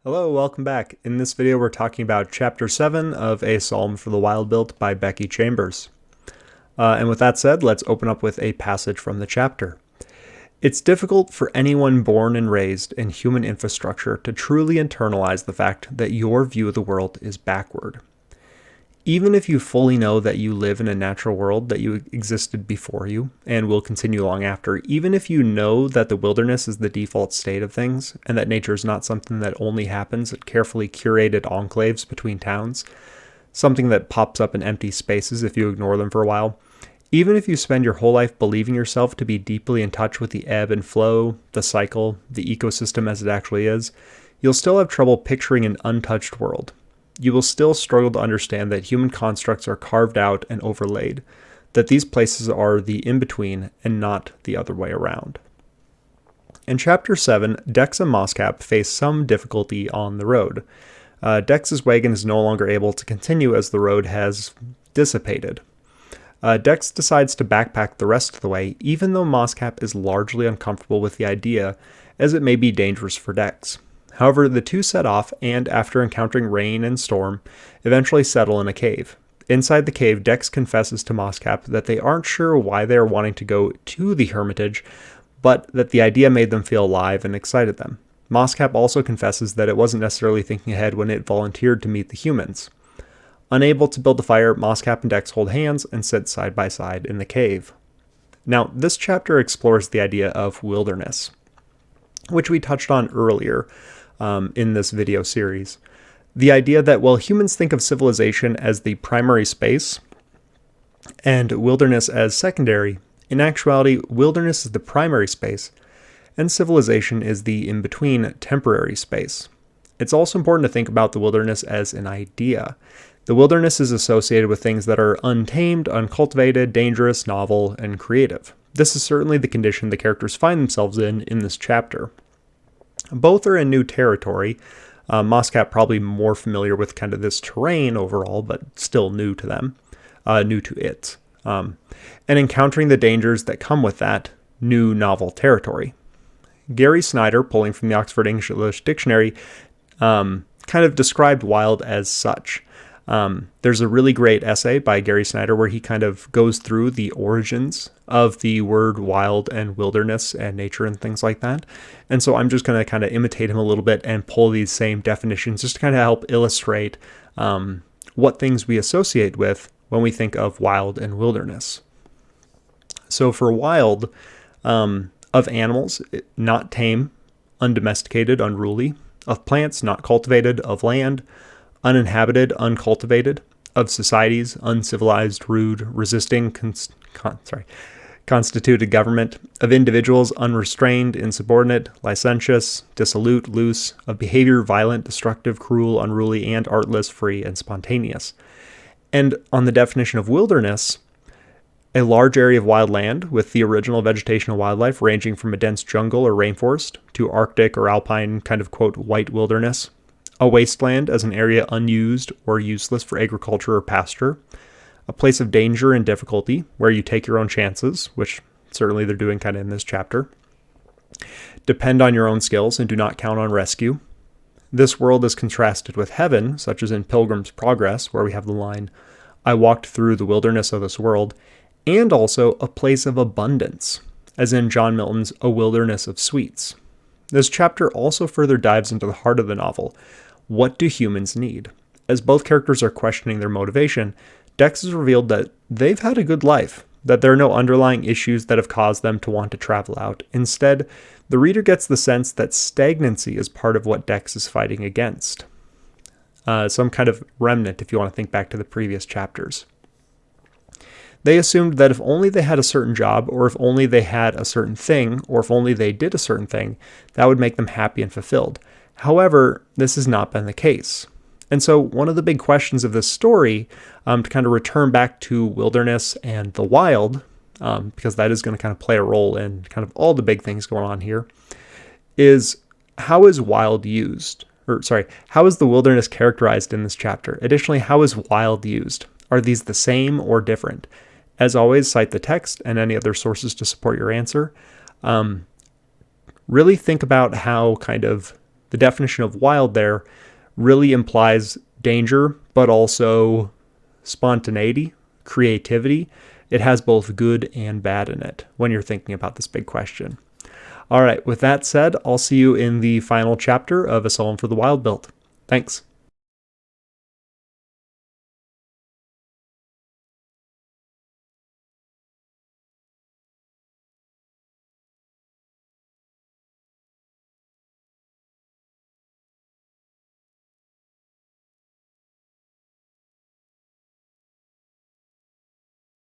Hello, welcome back. In this video we're talking about Chapter 7 of A Psalm for the Wild-Built by Becky Chambers. And with that said, let's open up with a passage from the chapter. It's difficult for anyone born and raised in human infrastructure to truly internalize the fact that your view of the world is backward. Even if you fully know that you live in a natural world that you existed before you and will continue long after, even if you know that the wilderness is the default state of things and that nature is not something that only happens at carefully curated enclaves between towns, something that pops up in empty spaces if you ignore them for a while, even if you spend your whole life believing yourself to be deeply in touch with the ebb and flow, the cycle, the ecosystem as it actually is, you'll still have trouble picturing an untouched world. You will still struggle to understand that human constructs are carved out and overlaid, that these places are the in-between and not the other way around. In Chapter 7, Dex and Mosscap face some difficulty on the road. Dex's wagon is no longer able to continue as the road has dissipated. Dex decides to backpack the rest of the way, even though Mosscap is largely uncomfortable with the idea, as it may be dangerous for Dex. However, the two set off and, after encountering rain and storm, eventually settle in a cave. Inside the cave, Dex confesses to Mosscap that they aren't sure why they are wanting to go to the hermitage, but that the idea made them feel alive and excited them. Mosscap also confesses that it wasn't necessarily thinking ahead when it volunteered to meet the humans. Unable to build a fire, Mosscap and Dex hold hands and sit side by side in the cave. Now, this chapter explores the idea of wilderness, which we touched on earlier in this video series. The idea that while humans think of civilization as the primary space and wilderness as secondary, in actuality, wilderness is the primary space and civilization is the in-between temporary space. It's also important to think about the wilderness as an idea. The wilderness is associated with things that are untamed, uncultivated, dangerous, novel, and creative. This is certainly the condition the characters find themselves in this chapter. Both are in new territory. Mosscap probably more familiar with kind of this terrain overall, but still new to them, new to it, and encountering the dangers that come with that new novel territory. Gary Snyder, pulling from the Oxford English Dictionary, kind of described wild as such. There's a really great essay by Gary Snyder where he kind of goes through the origins of the word wild and wilderness and nature and things like that. And so I'm just going to kind of imitate him a little bit and pull these same definitions just to kind of help illustrate what things we associate with when we think of wild and wilderness. So for wild, of animals, not tame, undomesticated, unruly, of plants, not cultivated, of land, uninhabited, uncultivated, of societies, uncivilized, rude, resisting, constituted government, of individuals, unrestrained, insubordinate, licentious, dissolute, loose, of behavior, violent, destructive, cruel, unruly, and artless, free, and spontaneous. And on the definition of wilderness, a large area of wild land with the original vegetation and wildlife ranging from a dense jungle or rainforest to Arctic or alpine kind of, quote, white wilderness. A wasteland as an area unused or useless for agriculture or pasture. A place of danger and difficulty where you take your own chances, which certainly they're doing kind of in this chapter. Depend on your own skills and do not count on rescue. This world is contrasted with heaven, such as in Pilgrim's Progress, where we have the line, I walked through the wilderness of this world, and also a place of abundance, as in John Milton's A Wilderness of Sweets. This chapter also further dives into the heart of the novel. What do humans need? As both characters are questioning their motivation, Dex has revealed that they've had a good life, that there are no underlying issues that have caused them to want to travel out. Instead, the reader gets the sense that stagnancy is part of what Dex is fighting against. Some kind of remnant, if you want to think back to the previous chapters. They assumed that if only they had a certain job, or if only they had a certain thing, or if only they did a certain thing, that would make them happy and fulfilled. However, this has not been the case. And so one of the big questions of this story, to kind of return back to wilderness and the wild, because that is going to kind of play a role in kind of all the big things going on here, is how is wild used? How is the wilderness characterized in this chapter? Additionally, how is wild used? Are these the same or different? As always, cite the text and any other sources to support your answer. Really think about how kind of the definition of wild there really implies danger, but also spontaneity, creativity. It has both good and bad in it when you're thinking about this big question. All right, with that said, I'll see you in the final chapter of A Psalm for the Wild Built. Thanks.